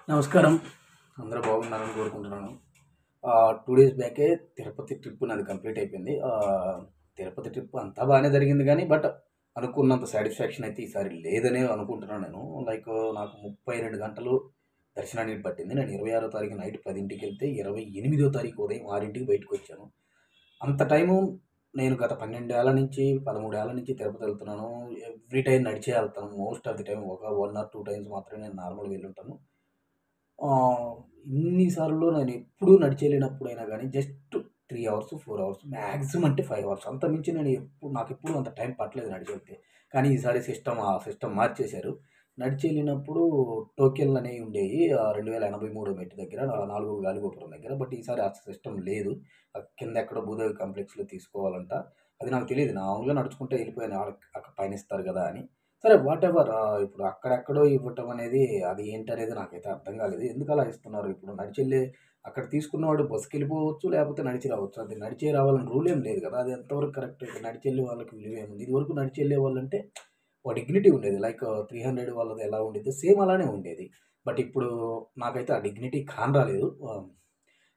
నమస్కారం. అందరూ బాగున్నారని కోరుకుంటున్నాను. 2 డేస్ బ్యాకే తిరుపతి ట్రిప్ నాది కంప్లీట్ అయిపోయింది. తిరుపతి ట్రిప్ అంతా బాగానే జరిగింది గానీ, అనుకున్నంత సాటిస్ఫాక్షన్ అయితే ఈసారి లేదనే అనుకుంటున్నాను నేను. నాకు 32 గంటలు దర్శనానికి పట్టింది. నేను 26వ తారీఖు నైట్ 10కి వెళ్తే 28వ తారీఖు ఉదయం 6కి బయటకొచ్చాను. అంత టైము నేను గత 12 ఏళ్ల నుంచి, 13 ఏళ్ల నుంచి తిరుపతి వెళ్తున్నాను. ఎవ్రీ టైమ్ నడిచే వెళ్తాను. మోస్ట్ ఆఫ్ ది టైమ్ ఒక 1 ఆర్ 2 టైమ్స్ మాత్రమే నేను నార్మల్‌గా వెళ్ళుంటాను. ఇన్ని సార్లు నేనెప్పుడూ నడిచెళ్ళినప్పుడైనా గానీ జస్ట్ 3 అవర్స్, 4 అవర్స్ మ్యాక్సిమం అంటే 5 అవర్స్. అంతకుమించి నాకెప్పుడు అంత టైం పట్టలేదు నడిచెళ్తే. కానీ ఈసారి సిస్టమ్ మార్చేశారు. నడిచెళ్ళినప్పుడు టోకెన్‌లనేవి ఉండేయి. 2083 మెట్టు దగ్గర, 4 గాలిగోపురం దగ్గర. బట్ ఈసారి ఆ సిస్టమ్ లేదు. కింద ఎక్కడో భూదేవి కాంప్లెక్స్‌లో తీసుకోవాలంట. అది నాకు తెలీదు. నా మామూలుగా నడుచుకుంటూ వెళ్ళిపోయాను. అక్కడ పైన ఇస్తారు గదా అని. సరే వాటెవర్. ఇప్పుడు అక్కడెక్కడో ఇవ్వటం అనేది అది ఏంటనేది నాకైతే అర్థం కాలేదు. ఎందుకలా ఇస్తున్నారు? ఇప్పుడు నడిచెళ్ళే అక్కడ తీసుకున్నవాడు బస్సుకెళ్ళిపోవచ్చు, లేకపోతే నడిచి రావచ్చు. అది నడిచే రావాలని రూల్ ఏం లేదు కదా! అది ఎంతవరకు కరెక్ట్? నడిచెళ్ళే వాళ్ళకి విలువ ఏముంది? ఇదివరకు నడిచెళ్ళే వాళ్ళంటే ఒక డిగ్నిటీ ఉండేది. 300 వాళ్ళది ఎలా ఉండేదో సేమ్ అలానే ఉండేది. బట్ ఇప్పుడు నాకైతే ఆ డిగ్నిటీ కానరాలేదు.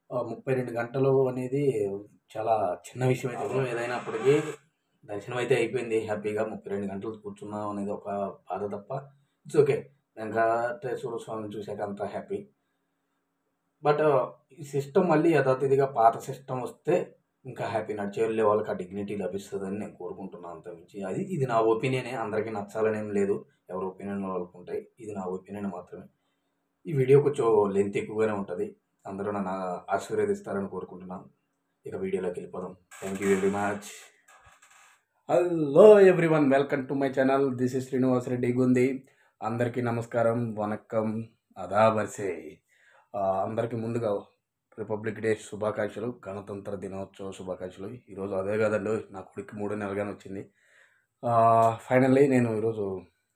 32 గంటలు అనేది చాలా చిన్న విషయం అయితే ఏదైనప్పటికీ దర్శనం అయితే అయిపోయింది హ్యాపీగా. 32 గంటలు కూర్చున్నాం అనేది ఒక బాధ తప్ప ఇట్స్ ఓకే. వెంకటేశ్వర స్వామిని చూసాక అంతా హ్యాపీ. బట్ ఈ సిస్టమ్ మళ్ళీ యథాతిథిగా పాత సిస్టమ్ వస్తే ఇంకా హ్యాపీ. నడిచి వెళ్ళే వాళ్ళకి ఆ డిగ్నిటీ లభిస్తుందని నేను కోరుకుంటున్నాను. అంతకుమించి ఇది నా ఒపీనియనే. అందరికీ నచ్చాలని ఏం లేదు. ఎవరి ఒపీనియన్ వాళ్ళకు ఉంటాయి. ఇది నా ఒపీనియన్ మాత్రమే. ఈ వీడియో కొంచెం లెంత్ ఎక్కువగానే ఉంటుంది. అందరూ నన్ను ఆశీర్వదిస్తారని కోరుకుంటున్నాను. ఇక వీడియోలోకి వెళ్ళిపోదాం. Thank you very much. Hello everyone, welcome to my channel. This is Srinivas Reddy గుంది. అందరికీ నమస్కారం, వనక్కం, అదాబర్సే. అందరికీ ముందుగా రిపబ్లిక్ డే శుభాకాంక్షలు, గణతంత్ర దినోత్సవ శుభాకాంక్షలు. ఈరోజు అదే కదండి, నా కొడుకు 3 నెలలుగానే వచ్చింది. ఫైనల్లీ నేను ఈరోజు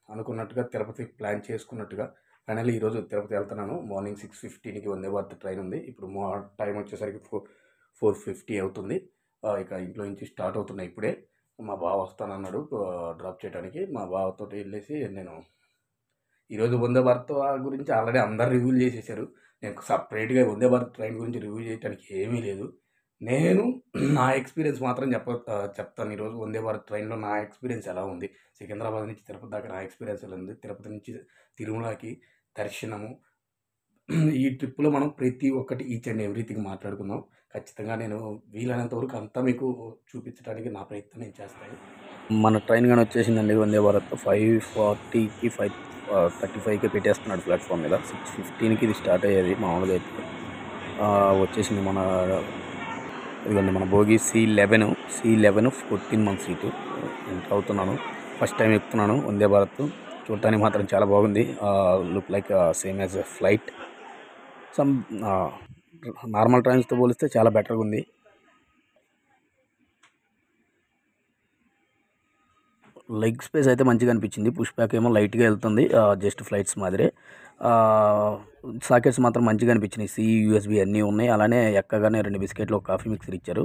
అనుకున్నట్టుగా తిరుపతి ప్లాన్ చేసుకున్నట్టుగా ఫైనల్లీ ఈరోజు తిరుపతి వెళ్తున్నాను. మార్నింగ్ 6:15కి వందే భారత్ ట్రైన్ ఉంది. ఇప్పుడు టైం వచ్చేసరికి 4:50 అవుతుంది. ఇక ఇంట్లో నుంచి స్టార్ట్ అవుతున్నాయి ఇప్పుడే. మా బావ వస్తానన్నాడు డ్రాప్ చేయడానికి. మా బావతో వెళ్ళేసి నేను ఈరోజు వందే భారత్ గురించి ఆల్రెడీ అందరు రివ్యూలు చేసేసారు. నేను సపరేట్గా వందే భారత్ ట్రైన్ గురించి రివ్యూ చేయడానికి ఏమీ లేదు. నేను నా ఎక్స్పీరియన్స్ మాత్రం చెప్తాను. ఈరోజు వందే భారత్ ట్రైన్లో నా ఎక్స్పీరియన్స్ ఎలా ఉంది, సికింద్రాబాద్ నుంచి తిరుపతి దాకా నా ఎక్స్పీరియన్స్ ఎలా ఉంది, తిరుపతి నుంచి తిరుమలకి దర్శనము, ఈ ట్రిప్లో మనం ప్రతి ఒక్కటి ఈచ్ అండ్ ఎవ్రీథింగ్ మాట్లాడుకుందాం. ఖచ్చితంగా నేను వీలైనంత వరకు అంతా మీకు చూపించడానికి నా ప్రయత్నం నేను చేస్తాను. మన ట్రైన్ కానీ వచ్చేసిందండి. వందే భారత్ 5:40కి 5:35కి పెట్టేస్తున్నాడు ప్లాట్ఫామ్ మీద. 6:15కి ఇది స్టార్ట్ అయ్యేది మామూలుగా అయితే. వచ్చేసింది ఇదిగోండి మన భోగి C11 14 మంత్ సీటు. ఎంటర్ అవుతున్నాను. ఫస్ట్ టైం ఎక్కుతున్నాను వందే భారత్. చూడటానికి మాత్రం చాలా బాగుంది. Look like same as a flight. Normal ట్రైన్స్తో పోలిస్తే చాలా బెటర్గా ఉంది. లెగ్ స్పేస్ అయితే మంచిగా అనిపించింది. పుష్ బ్యాక్ ఏమో లైట్గా వెళ్తుంది, జస్ట్ ఫ్లైట్స్ మాదిరే. సాకెట్స్ మాత్రం మంచిగా అనిపించినాయి. USB అన్నీ ఉన్నాయి. అలానే ఎక్కగానే 2 బిస్కెట్లు, ఒక కాఫీ మిక్సర్ ఇచ్చారు.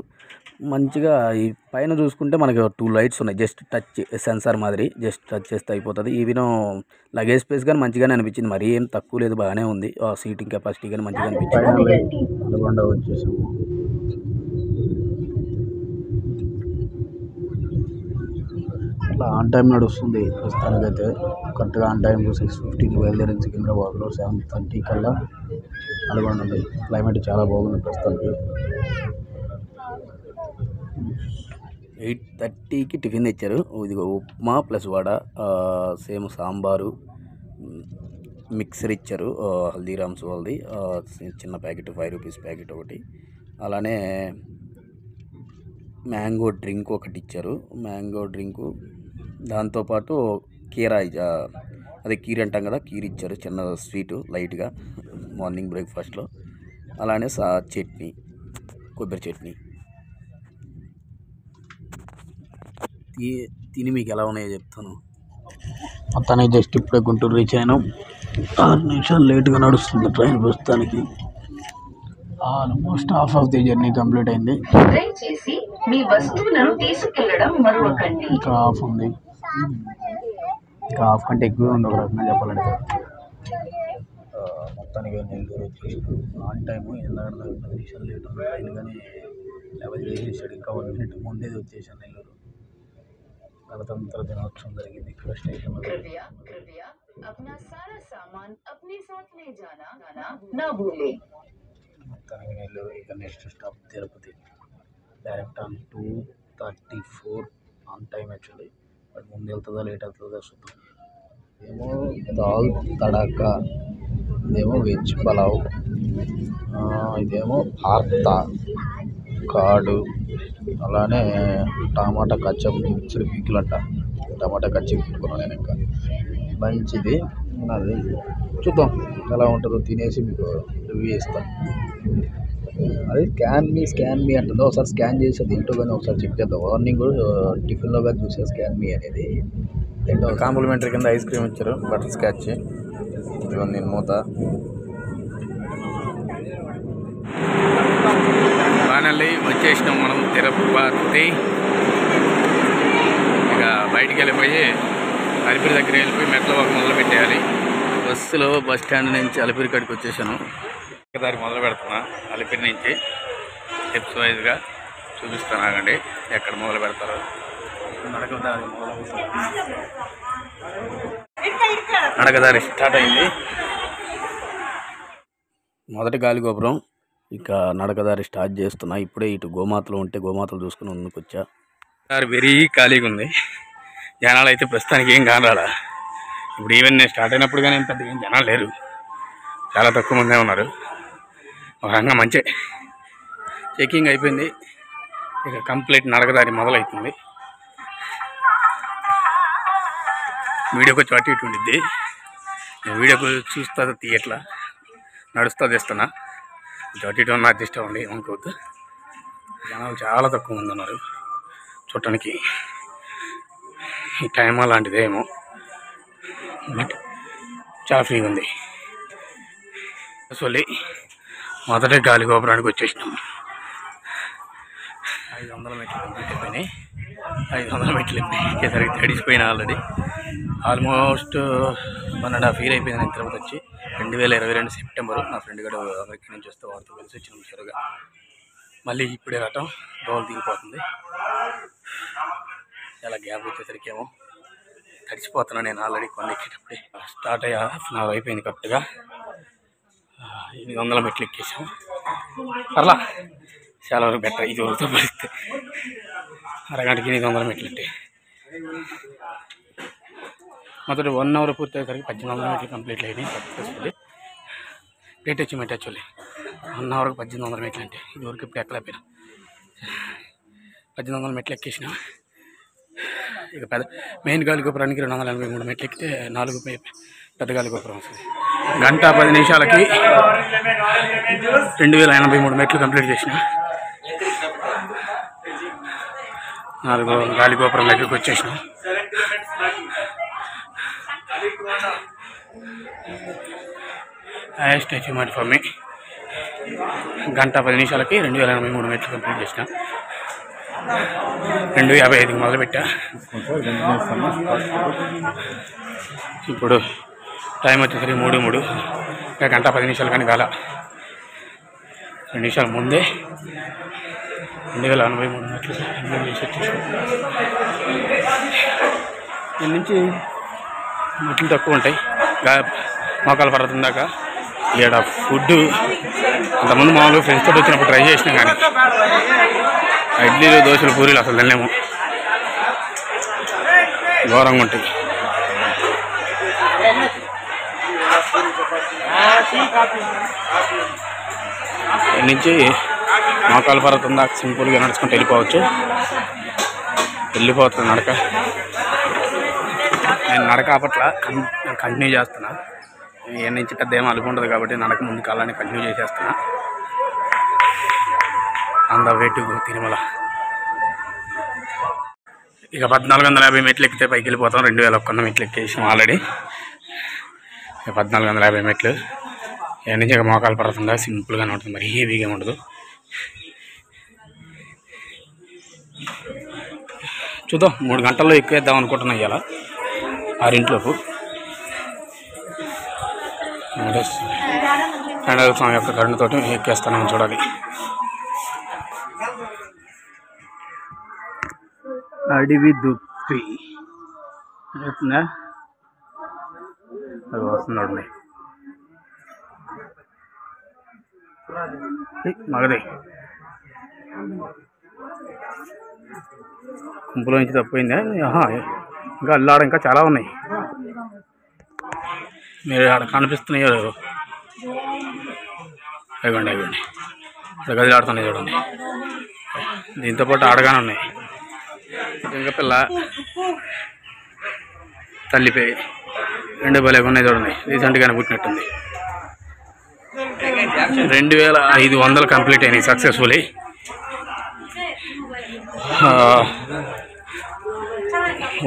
మంచిగా ఈ పైన చూసుకుంటే మనకి 2 లైట్స్ ఉన్నాయి. జస్ట్ టచ్ సెన్సార్ మాదిరి, జస్ట్ టచ్ చేస్తే అయిపోతుంది. ఈవెన్ లగేజ్ స్పేస్ కానీ మంచిగానే అనిపించింది. మరీ ఏం తక్కువ లేదు, బాగానే ఉంది. సీటింగ్ కెపాసిటీ కానీ మంచిగా అనిపించింది. నల్గొండ వచ్చేసాము. ఇట్లా ఆన్ టైం నడుస్తుంది ప్రస్తుతానికైతే. కరెక్ట్గా ఆన్ టైం 6:50కి బయలుదేరింది సికింద్రాబాద్లో. 7:30 కల్లా నల్గొండ ఉంది. క్లైమేట్ చాలా బాగుంది ప్రస్తుతానికి. 8:30కి టిఫిన్ తెచ్చారు. ఇది upma plus vada, same sambar, mixer ఇచ్చారు. హల్దీరామ్స్ వాళ్ళది చిన్న ప్యాకెట్, 5 రూపీస్ ప్యాకెట్ ఒకటి. అలానే మ్యాంగో డ్రింక్ ఒకటి ఇచ్చారు. మ్యాంగో డ్రింకు దాంతోపాటు కీరా, అదే కీర్ అంటాం కదా, కీర్ ఇచ్చారు. చిన్న స్వీటు లైట్గా మార్నింగ్ బ్రేక్ఫాస్ట్లో. అలానే చట్నీ, కొబ్బరి చట్నీ. తిని మీకు ఎలా ఉన్నాయో చెప్తాను. మొత్తానికి జస్ట్ ఇప్పుడే గుంటూరు రీచ్ అయినాం. 6 నిమిషాలు లేట్గా నడుస్తుంది ట్రైన్ ప్రస్తుతానికి. Almost half of the journey complete అయింది. ఇంకా హాఫ్ ఉంది. ఇంకా హాఫ్ కంటే ఎక్కువే ఉంది ఒక రకంగా చెప్పాలంటే. మొత్తానికి మొత్తానికి నెల్లూరు వచ్చేసాను ఆన్ టైము. ఎందుకంటే 10 నిమిషాలు లేట్ ఉంది ట్రైన్, కానీ 11 వేసేసాడు. ఇంకా 1 మినిట్ ముందే వచ్చేసాను నెల్లూరు. గణతంత్ర దినోత్సవం జరిగింది ఇక్కడ స్టేషన్లో. మొత్తానికి నెల్లూరు. ఇక next stop Tirupati. Direct on 2:34 on time actually. But ముందు వెళ్తుందా లేట్ అవుతుందా చూద్దాం. ఏమో దాల్ తడక, ఇదేమో వెజ్ పలావ్, ఇదేమో పార్తా కాడు, అలానే టమాటా కచ్చప్ మిక్స్డ్ పీకులు అంట. టమాటా కచ్చప్ పెట్టుకున్నాను నేను. ఇంకా మంచిది అది చూద్దాం ఎలా ఉంటుందో, తినేసి మీకు రివ్యూ ఇస్తాను. అది స్కాన్ మీ అంటుందో, ఒకసారి స్కాన్ చేసి అది ఏంటో కానీ ఒకసారి చెక్ చేద్దాం. మార్నింగ్ టిఫిన్లో కానీ చూసే స్కాన్ మీ అనేది. రెండో కాంప్లిమెంటరీ కింద ఐస్ క్రీమ్ ఇచ్చారు, బటర్ స్కాచ్. ఇదిగో నేను మూత. ఫైనల్లీ వచ్చేసినాం మనం తిరుపతి. ఇక బయటికి వెళ్ళిపోయి అలిపిరి దగ్గర వెళ్ళిపోయి మెట్ల వాక్ మొదలు పెట్టేయాలి. బస్సులో బస్ స్టాండ్ నుంచి అలిపిరి కాడికి వచ్చేసాను. దారి మొదలు పెడుతున్నా. అలిపిరి నుంచి స్టెప్స్ వైజ్గా చూపిస్తాను. ఆగండి ఎక్కడ మొదలు పెడతారో. నడకదారి స్టార్ట్ అయింది. మొదటి గాలి గోపురం. ఇక నడకదారి స్టార్ట్ చేస్తున్నా. ఇప్పుడే ఇటు గోమాతలు ఉంటే గోమాతలు చూసుకుని ముందుకు వచ్చా. దారి వెరీ ఖాళీగా ఉంది. జనాలు అయితే ప్రస్తుతానికి ఏం కానాలా. ఇప్పుడు ఈవెన్ నేను స్టార్ట్ అయినప్పుడు కానీ పెద్ద ఏం జనాలు లేరు, చాలా తక్కువ మందే ఉన్నారు. ఒక రకంగా మంచి చెకింగ్ అయిపోయింది. ఇక కంప్లీట్ నడకదారి మొదలవుతుంది. వీడియోకి వచ్చి అటు ఇటు ఉండిద్ది. నేను వీడియోకి చూస్తా తీయట్లా, నడుస్తా తీస్తున్నా. అటు ఇటు ఉన్న అడ్జస్ట్ అవ్వండి, అనుకోవద్దు. జనాలు చాలా తక్కువ మంది ఉన్నారు చూడటానికి. ఈ టైం అలాంటిదేమో, బట్ చాలా ఫ్రీగా ఉంది. అసలు మొదటి గాలి గోపురానికి వచ్చేసినాం. 500 మెట్లు కంప్లీట్ అయిపోయినాయి. 500 మెట్లు ఎక్కేసరికి తడిసిపోయినా ఆల్రెడీ. ఆల్మోస్ట్ 1.5 year అయిపోయింది నేను తిరుపతి వచ్చి. 2022 సెప్టెంబరు. నా ఫ్రెండ్ గడు అమెరికా నుంచి వస్తే వాడితో కలిసి వచ్చినాం చెరువుగా. మళ్ళీ ఇప్పుడే రావటం డోల్ దిగిపోతుంది. చాలా గ్యాప్ వచ్చేసరికి ఏమో తడిసిపోతున్నాను నేను ఆల్రెడీ. కొన్ని ఎక్కేటప్పుడే స్టార్ట్ అయ్యా 1/2 hour అయిపోయింది కరెక్ట్గా. 800 మెట్లు ఎక్కేసాం. పర్లా చాలా వరకు బెటర్. ఇది వరకు పడితే అరగంటకి 800 మెట్లు అంటే. మొదటి 1 hour పూర్తి అయ్యేసరికి 1800 మెట్లు కంప్లీట్ అయినాయి సక్సెస్ఫుల్లీ. Great achievement actually. 1 hourకి 1800 మెట్లు అంటే ఇది వరకు ఇప్పుడు ఎక్కలేకపోయినా. 1800 మెట్లు ఎక్కేసిన. ఇక మెయిన్ గాలి గోపురానికి 283 మెట్లు ఎక్కితే 4 పెద్ద గాలి గోపురం వస్తుంది. 1:10 నిమిషాలకి 2083 మెట్లు కంప్లీట్ చేసిన. 4 గాలి గోపురం దగ్గరికి వచ్చేసిన. Highest achievement for me. 1:10 నిమిషాలకి 2083 మెట్లు కంప్లీట్ చేసిన. 2:55కి మొదలుపెట్టా. ఇప్పుడు టైం వచ్చేసరికి 3:03. ఇంకా 1:10 నిమిషాలు కానీ కాల. 2 నిమిషాల ముందే 2083 మెట్లు కంప్లీట్ చేసి వచ్చేసాం. దీని నుంచి మెట్లు తక్కువ ఉంటాయి. మోకాలు పర్వతం దాకా. ఇక్కడ ఫుడ్ అంతకుముందు మామూలుగా ఫ్రెండ్స్ తోటి వచ్చినప్పుడు ట్రై చేసినాం, కానీ ఇడ్లీలు దోశలు పూరీలు అసలు తినలేము, ఘోరంగా ఉంటాయి. ఇక్కడి నుంచి మోకాలు పర్వతం దాకా సింపుల్గా నడుచుకుంటూ వెళ్ళిపోతుంది నడక. నేను నడక అప్పట్ల కంటిన్యూ చేస్తున్నా. ఇక్కడ నుంచి పెద్ద ఏమో అలుపు ఉంటుంది కాబట్టి నడక ముందు కాలాన్ని కంటిన్యూ చేసేస్తున్నా. On the way to Tirumala. ఇక 1450 మెట్లు ఎక్కితే పైకి వెళ్ళిపోతాం. 2100 మెట్లు ఎక్కేసాం ఆల్రెడీ. 1450 మెట్లు. ఇక్కడ నుంచి ఇక మోకాలు పర్వతం దాకా సింపుల్గానే ఉంటుంది, మరి హెవీగా ఉండదు. చూద్దాం, 3 గంటల్లో ఎక్కువేద్దాం అనుకుంటున్నా ఇవాళ 6 ఇంట్లోపు. ఆంజనేయ స్వామి యొక్క కరుణతోటి ఎక్కేస్తాను చూడాలి. అడవి దుప్పి అవుతుందా, అది వస్తున్నాడు మగదే గుంపులో నుంచి తప్పిపోయిందా? ఇంకా అల్లాడ ఇంకా చాలా ఉన్నాయి. మీరు ఆడ కనిపిస్తున్నాయి అవిగోండి అవిగోండి ఇక్కడ గదిలు ఆడుతున్నాయి చూడండి. దీంతోపాటు ఆడగానే ఉన్నాయి. ఇంకా పిల్ల తల్లిపోయి రెండు భలేగా ఉన్నాయి చూడండి. రీసెంట్గానే పుట్టినట్టుంది. 2500 కంప్లీట్ అయినాయి సక్సెస్ఫుల్లీ.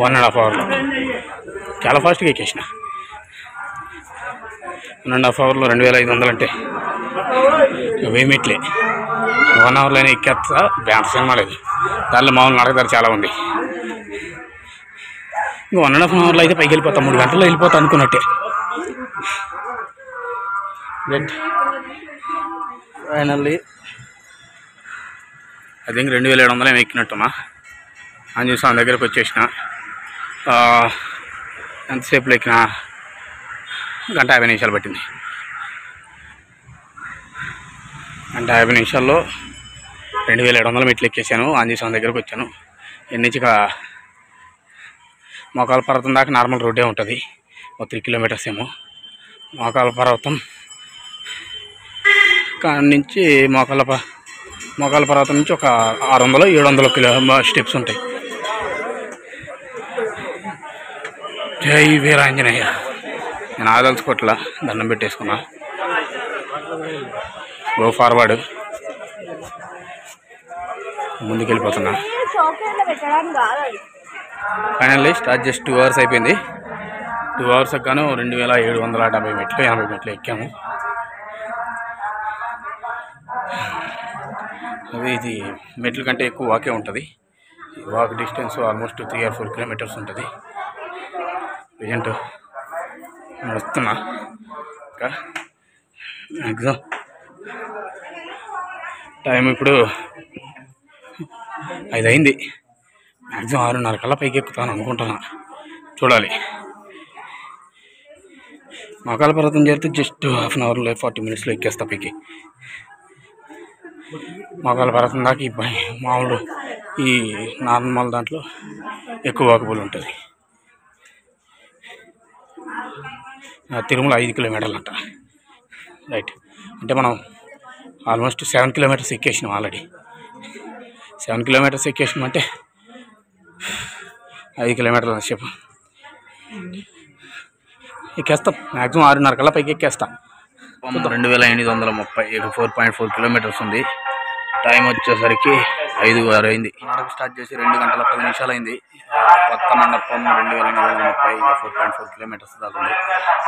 1.5 అవర్లో చాలా ఫాస్ట్గా ఎక్కేసిన. 1.5 అవర్లో 2500 అంటే వేమిట్లే. 1 అవర్లోనే ఎక్కేస్తా. బ్యాంక్ సినిమా లేదు దానిలో మామూలు నడకదారు చాలా ఉంది. ఇంకా 1.5 అవర్లో అయితే పైకి వెళ్ళిపోతాం. 3 గంటల్లో వెళ్ళిపోతా అనుకున్నట్టే. ఫైనల్లీ ఐ థింక్ 2700 ఏమి ఎక్కినట్టున్నా. ఆంజనేయ స్వామి దగ్గరకు వచ్చేసిన. ఎంతసేపులో ఎక్కిన 1:50 పట్టింది. 1:50 2700 మెట్లు ఎక్కేసాను. ఆంజనేయ స్వామి దగ్గరకు వచ్చాను. ఎన్నించి మోకాల పర్వతం దాకా నార్మల్ రోడ్డే ఉంటుంది. 3 కిలోమీటర్స్ ఏమో. మోకాల పర్వతం నుంచి మోకాల పర్వతం నుంచి ఒక 600-700 స్టెప్స్ ఉంటాయి. జై వీరాంజనేయ. నేను ఆదలుచుకోవట్లా, దండం పెట్టేసుకున్నా. గో ఫార్వర్డ్, ముందుకెళ్ళిపోతున్నా. ఫైనల్లీ స్టార్ట్ చేసి 2 అవర్స్ అయిపోయింది. 2 అవర్స్ గాను 2770 మెట్లు 80 మెట్లు ఎక్కాము. అది ఇది మెట్ల కంటే ఎక్కువ వాకే ఉంటుంది. Walk distance almost 3 or 4 kilometres ఉంటుంది. ప్రజెంట్ నడుస్తున్నా. ఇంకా మ్యాక్సిమం టైం ఇప్పుడు 5 అయింది. మ్యాక్సిమం 6:30 కల్లా పైకి ఎక్కుతాను అనుకుంటున్నా. చూడాలి. మోకాల పర్వతం చేరితే జస్ట్ 1/2 అవర్లో 40 మినిట్స్లో ఎక్కేస్తా పైకి. మోకాల పర్వతం దాకా ఈ మామూలు ఈ నార్మల్ దాంట్లో ఎక్కువ వాకబుల్ ఉంటుంది. తిరుమల 5 కిలోమీటర్లు అంట. రైట్, అంటే మనం ఆల్మోస్ట్ 7 కిలోమీటర్స్ ఎక్కేసినాం ఆల్రెడీ. 7 కిలోమీటర్స్ ఎక్కేసినాం అంటే 5 కిలోమీటర్ల సేపు ఎక్కేస్తాం. మ్యాక్సిమం 6:30 కల్లా పైకి ఎక్కేస్తాం. 2830 4.4 కిలోమీటర్స్ ఉంది. టైం వచ్చేసరికి 5:06 అయింది. నడక స్టార్ట్ చేసి 2 గంటల 10 నిమిషాలు అయింది. కొత్త మండపం 2430 ఇంకా 4.4 కిలోమీటర్స్ దాకా ఉంది.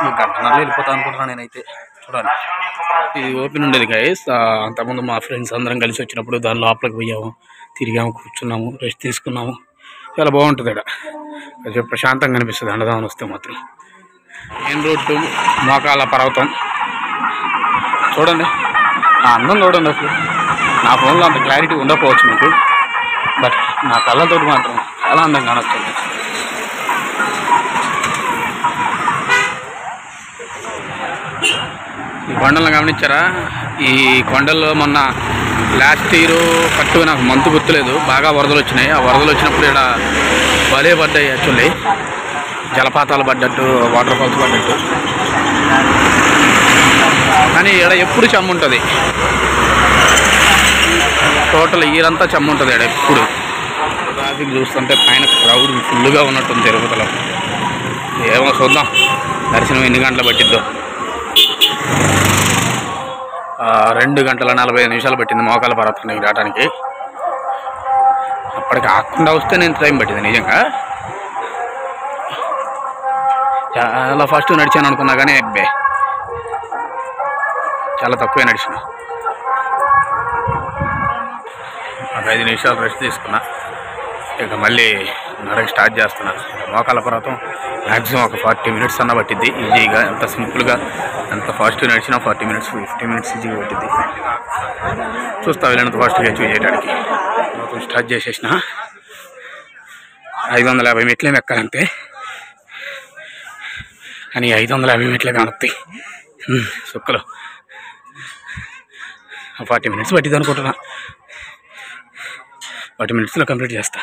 ఈ గంటన్నరలో వెళ్ళిపోతాను అనుకుంటున్నాను నేనైతే. చూడాలి. ఇది ఓపెన్ ఉండేది గైస్. అంతకుముందు మా ఫ్రెండ్స్ అందరం కలిసి వచ్చినప్పుడు దాని లోపలికి పోయాము, తిరిగాము, కూర్చున్నాము, రెస్ట్ తీసుకున్నాము. చాలా బాగుంటుంది ఇక్కడ. కొంచెం ప్రశాంతంగా అనిపిస్తుంది అన్నదానం వస్తే మాత్రం. మెయిన్ రోడ్డు మోకాల పర్వతం చూడండి. ఆ అందం చూడండి. అసలు నా ఫోన్లో అంత క్లారిటీ ఉండకపోవచ్చు మీకు, బట్ నా కళ్ళతో మాత్రం చాలా అందంగా కానొస్తుంది. ఈ కొండలను గమనించారా? ఈ కొండల్లో మొన్న లాస్ట్ ఇయర్ కరెక్ట్గా నాకు మంతు గుర్తులేదు, బాగా వరదలు వచ్చినాయి. ఆ వరదలు వచ్చినప్పుడు ఇక్కడ భలే పడ్డాయి. యాక్చువల్లీ జలపాతాలు పడ్డట్టు, వాటర్ ఫాల్స్ పడ్డట్టు. కానీ ఇక్కడ ఎప్పుడు చెమ్ము ఉంటుంది. టోటల్ ఇయరంతా చెమ్ము ఉంటుంది ఇక్కడ ఎప్పుడు. ట్రాఫిక్ చూస్తుంటే పైన క్రౌడ్ ఫుల్గా ఉన్నట్టుంది తిరుపతిలో. ఏమో చూద్దాం దర్శనం ఎన్ని గంటలు పట్టిద్దో. 2 గంటల 45 నిమిషాలు పట్టింది మోకాల పర్వతానికి రావడానికి. అప్పటికి ఆకుండా వస్తే నేను టైం పట్టింది నిజంగా. చాలా ఫాస్ట్ నడిచాను అనుకున్నా కానీ అబ్బే చాలా తక్కువే నడిచిన. ఒక 5 నిమిషాలు రెస్ట్ తీసుకున్నా. ఇక మళ్ళీ నడక స్టార్ట్ చేస్తున్నా. మోకాల పర్వతం మ్యాక్సిమం ఒక 40 మినిట్స్ అన్న పట్టిద్ది ఈజీగా. ఎంత సింపుల్గా ఎంత ఫాస్ట్గా నడిచినా 40 minutes 50 minutes ఈజీగా పట్టింది. చూస్తా వెళ్ళినంత ఫాస్ట్గా అచీవ్ చేయడానికి. స్టార్ట్ చేసేసిన 550 మెట్లేమి ఎక్కాలంతే, కానీ 550 మెట్లే కానొస్తాయి సుక్కలు. 40 minutes పట్టింది అనుకుంటున్నా. 40 minutesలో కంప్లీట్ చేస్తా.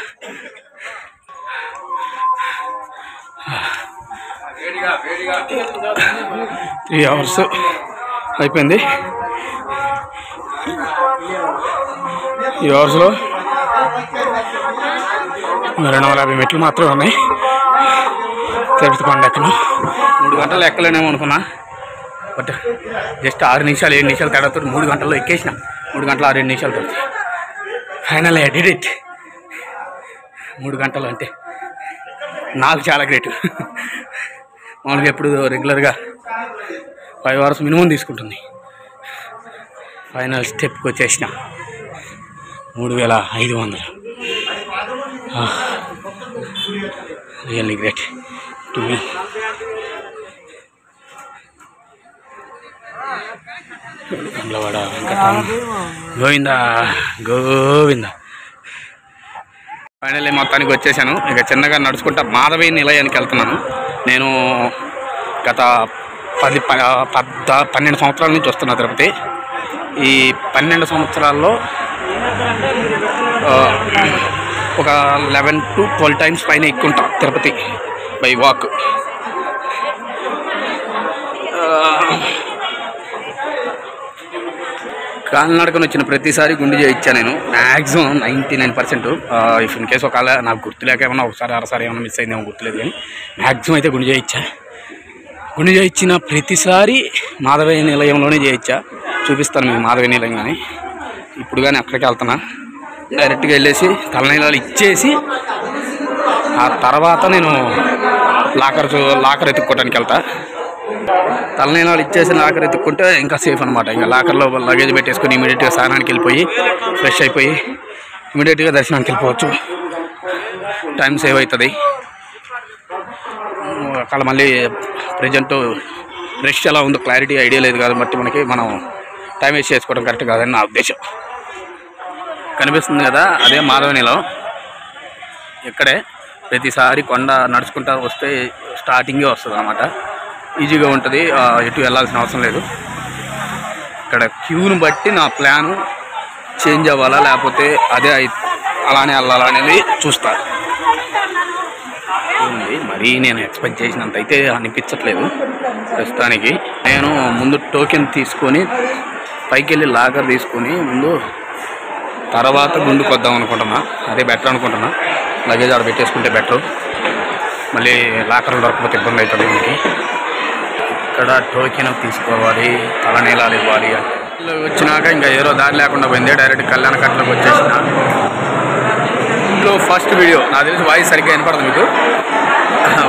3 hours అయిపోయింది. ఈ అవర్స్లో 250 మెట్లు మాత్రమే ఉన్నాయి. తిరుపతి కొండ ఎక్కను 3 గంటలు ఎక్కలేనేమో అనుకున్నా, బట్ జస్ట్ 6 నిమిషాలు 7 నిమిషాలు తేడాతో 3 గంటల్లో ఎక్కేసిన. 3 గంటల 6-7 నిమిషాలతో ఫైనల్ ఐ డిడ్ ఇట్. 3 గంటలు అంటే నాకు చాలా గ్రేట్. మామూలుగా ఎప్పుడు రెగ్యులర్గా 5 hours మినిమం తీసుకుంటుంది. ఫైనల్ స్టెప్కి వచ్చేసిన 3500. Really great to me. కమలవాడ వెంకటరామ గోవిందా గోవిందా. ఫైనల్లీ మొత్తానికి వచ్చేసాను. ఇక చిన్నగా నడుచుకుంటా మాధవి నిలయానికి వెళ్తున్నాను. నేను గత 12 సంవత్సరాల నుంచి వస్తున్నా తిరుపతి. ఈ 12 సంవత్సరాల్లో ఒక 11 to 12 times పైన ఎక్కుంటా తిరుపతి బై వాక్. కాలినడకను వచ్చిన ప్రతిసారి గుండె చేయించా నేను మ్యాక్సిమం 99%. ఇఫ్ ఇన్ కేసు ఒకవేళ నాకు గుర్తులేక ఏమన్నా ఒకసారి అరసారి ఏమన్నా మిస్ అయిందేమో గుర్తులేదు, కానీ మ్యాక్సిమం అయితే గుండె చేయించా. గుండె చేయించిన ప్రతిసారి మాధవయ్య నిలయంలోనే చేయించా. చూపిస్తాను మీకు మాధవయ్య నిలయం. కానీ ఇప్పుడు కానీ అక్కడికి వెళ్తున్నా. డైరెక్ట్గా వెళ్ళేసి తలనీలాలు ఇచ్చేసి ఆ తర్వాత నేను లాకర్ ఎత్తుక్కోవడానికి వెళ్తా. తలనీలాలు ఇచ్చేసి లాకర్ ఎత్తుక్కుంటే ఇంకా సేఫ్ అనమాట. ఇంకా లాకర్లో లగేజ్ పెట్టేసుకొని ఇమీడియట్గా స్నానానికి వెళ్ళిపోయి ఫ్రెష్ అయిపోయి ఇమీడియట్గా దర్శనానికి వెళ్ళిపోవచ్చు. టైం సేవ్ అవుతుంది. అక్కడ మళ్ళీ ప్రజెంట్ రష్ ఎలా ఉందో క్లారిటీ ఐడియా లేదు కాబట్టి మనకి మనం టైం వేస్ట్ చేసుకోవడం కరెక్ట్ కాదని నా ఉద్దేశం. కనిపిస్తుంది కదా, అదే మాధవ నిలయం. ఇక్కడే ప్రతిసారి కొండ నడుచుకుంటా వస్తే స్టార్టింగే వస్తుంది అనమాట. ఈజీగా ఉంటుంది, ఎటు వెళ్ళాల్సిన అవసరం లేదు. ఇక్కడ క్యూను బట్టి నా ప్లాను చేంజ్ అవ్వాలా లేకపోతే అదే అలానే వెళ్ళాలా అనేది చూస్తా. మరీ నేను ఎక్స్పెక్ట్ చేసినంత అయితే అనిపించట్లేదు ప్రస్తుతానికి. నేను ముందు టోకెన్ తీసుకొని పైకి వెళ్ళి లాకర్ తీసుకొని ముందు తర్వాత గుండుకు వద్దాం అనుకుంటున్నా. అదే బెటర్ అనుకుంటున్నా. లగేజ్ ఆడ పెట్టేసుకుంటే బెటర్. మళ్ళీ లాకర్లు దొరకకపోతే ఇబ్బంది అవుతుంది మనకి. ఇక్కడ టోకెన్ తీసుకోవాలి, తలనీలాలు ఇవ్వాలి. వచ్చినాక ఇంకా ఏదో దారి లేకుండా పోయింది. డైరెక్ట్ కళ్యాణ కట్టలోకి వచ్చేసిన. ఇంట్లో ఫస్ట్ వీడియో నాకు తెలిసి వాయిస్ సరిగ్గా వినపడదు మీకు.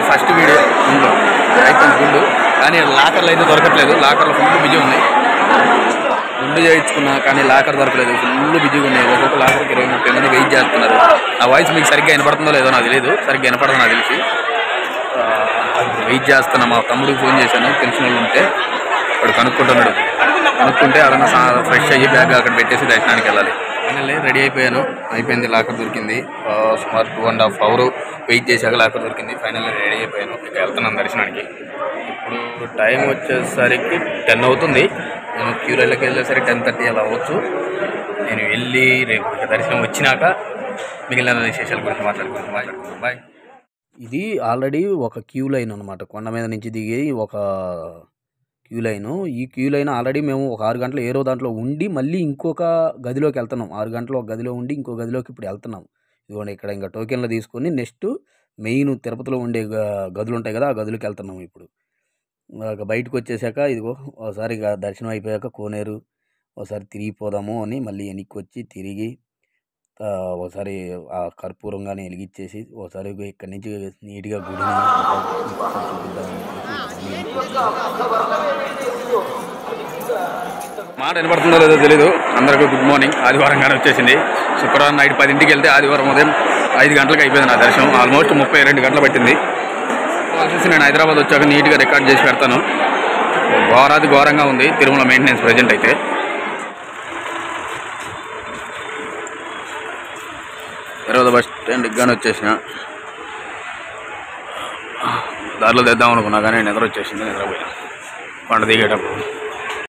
ఫస్ట్ వీడియో ఇంట్లో అయిపోయింది గుండు, కానీ లాకర్లు అయితే దొరకట్లేదు. లాకర్లో ఫుల్ బిజీ ఉన్నాయి. గుండు చేయించుకున్నా కానీ లాకర్ దొరకలేదు, ఫుల్ బిజీగా ఉన్నాయి. ఒక్కొక్క లాకర్కి 20-30 మంది వెయిట్ చేస్తున్నారు. ఆ వాయిస్ మీకు సరిగ్గా వినపడుతుందో లేదో నాకు తెలియదు. సరిగ్గా వినపడదు నాకు తెలిసి. వెయిట్ చేస్తున్నా. మా తమ్ముడికి ఫోన్ చేశాను, తెలిసిన వాళ్ళు ఉంటే వాడు కనుక్కుంటున్నాడు. కనుక్కుంటే అదన్నా ఫ్రెష్ అయ్యి బ్యాగ్ అక్కడ పెట్టేసి దర్శనానికి వెళ్ళాలి. ఫైనల్లీ రెడీ అయిపోయాను. అయిపోయింది, లాకర్ దొరికింది. సుమారు 2.5 hours వెయిట్ చేశాక లాకర్ దొరికింది. ఫైనల్లీ రెడీ అయిపోయాను. ఇక వెళ్తున్నాను దర్శనానికి. ఇప్పుడు టైం వచ్చేసరికి 10 అవుతుంది. నేను క్యూ లైన్లోకి వెళ్ళేసరికి 10:30 అలా అవ్వచ్చు. నేను వెళ్ళి రేపు దర్శనం వచ్చినాక మిగిలిన విశేషాల గురించి మాట్లాడుకుంటాను. బాయ్. ఇది ఆల్రెడీ ఒక క్యూ లైన్ అనమాట. కొండ మీద నుంచి దిగి ఒక క్యూ లైను. ఈ క్యూ లైన్ ఆల్రెడీ మేము ఒక 6 గంటలు ఏరో దాంట్లో ఉండి మళ్ళీ ఇంకొక గదిలోకి వెళ్తున్నాం. 6 గంటలు ఒక గదిలో ఉండి ఇంకో గదిలోకి ఇప్పుడు వెళ్తున్నాం. ఇదిగోండి ఇక్కడ ఇంకా టోకెన్లు తీసుకొని నెక్స్ట్ మెయిన్ తిరుపతిలో ఉండే గదులు ఉంటాయి కదా, ఆ గదులకు వెళ్తున్నాం. ఇప్పుడు బయటకు వచ్చేసాక ఇదిగో ఒకసారి ఇక దర్శనం అయిపోయాక కోనేరు ఒకసారి తిరిగిపోదాము అని మళ్ళీ వెనక్కి వచ్చి తిరిగి ఒకసారి ఆ కర్పూరం కానీ వెలిగించేసి ఒకసారి ఇక్కడి నుంచి నీట్గా గుడిని మాట వినపడుతుందో లేదో తెలీదు. అందరికీ గుడ్ మార్నింగ్. ఆదివారం కానీ వచ్చేసింది. శుక్రవారం నైట్ 10ంటికి వెళ్తే ఆదివారం ఉదయం 5 గంటలకు అయిపోయింది నా దర్శనం. ఆల్మోస్ట్ 32 గంటలు పట్టింది. వచ్చేసి నేను హైదరాబాద్ వచ్చాక నీట్గా రికార్డ్ చేసి పెడతాను. ఘోరాది ఘోరంగా ఉంది తిరుమల మెయింటెనెన్స్ ప్రజెంట్ అయితే. తర్వాత బస్ స్టాండ్కి కానీ వచ్చేసిన, దారిలో తెద్దాం అనుకున్నా కానీ నిద్ర వచ్చేసింది, నిద్రపోయినా కొండ దిగేటప్పుడు.